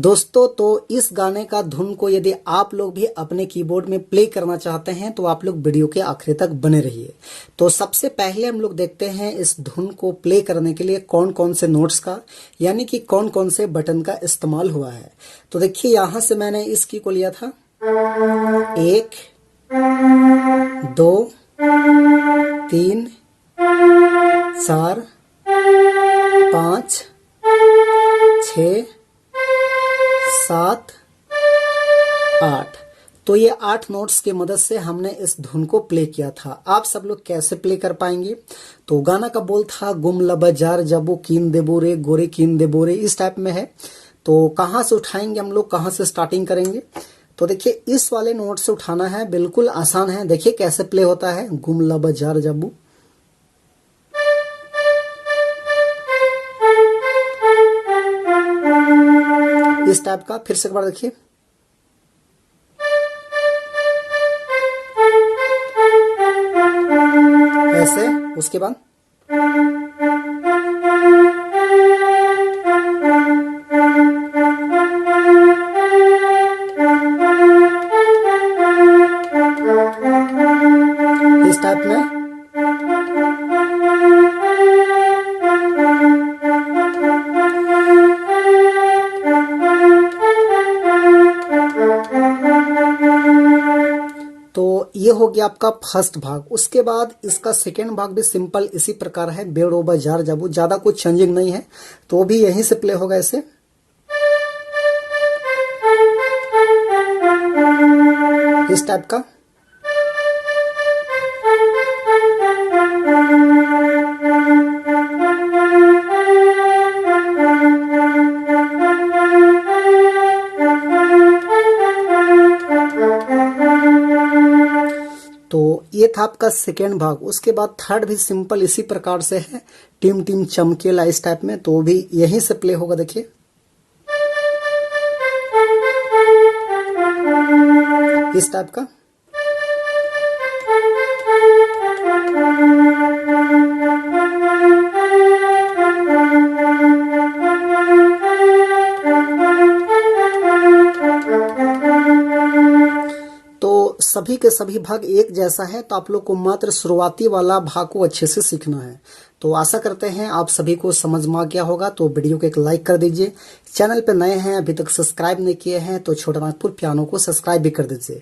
दोस्तों तो इस गाने का धुन को यदि आप लोग भी अपने कीबोर्ड में प्ले करना चाहते हैं तो आप लोग वीडियो के आखिर तक बने रहिए। तो सबसे पहले हम लोग देखते हैं इस धुन को प्ले करने के लिए कौन कौन से नोट्स का यानी कि कौन कौन से बटन का इस्तेमाल हुआ है। तो देखिए यहां से मैंने इस की को लिया था 1 2 3 4 5 6 7 8। तो ये 8 नोट्स की मदद से हमने इस धुन को प्ले किया था। आप सब लोग कैसे प्ले कर पाएंगे? तो गाना का बोल था गुम लबजार जबो कीन देबो रे गोरे कीन देबो रे, इस टाइप में है। तो कहाँ से उठाएंगे हम लोग, कहाँ से स्टार्टिंग करेंगे? तो देखिए इस वाले नोट से उठाना है, बिल्कुल आसान है। देखिए कैसे प्ले होता है, गुम लबजार जबो, इस टाइप का। फिर से एक बार देखिए, ऐसे। उसके बाद इस टाइप में। तो ये हो गया आपका फर्स्ट भाग। उसके बाद इसका सेकेंड भाग भी सिंपल इसी प्रकार है, बेड़ो बाजार जाबू, ज्यादा कुछ चेंजिंग नहीं है। तो भी यहीं से प्ले होगा ऐसे, इस टाइप का। तो ये था आपका सेकेंड भाग। उसके बाद थर्ड भी सिंपल इसी प्रकार से है, टिम टिम चमकेला, इस टाइप में। तो भी यहीं से प्ले होगा, देखिए इस टाइप का। सभी के सभी भाग एक जैसा है, तो आप लोग को मात्र शुरुआती वाला भाग को अच्छे से सीखना है। तो आशा करते हैं आप सभी को समझ में आ गया होगा। तो वीडियो को एक लाइक कर दीजिए। चैनल पे नए हैं, अभी तक सब्सक्राइब नहीं किए हैं तो छोटा नागपुर पियानो को सब्सक्राइब भी कर दीजिए।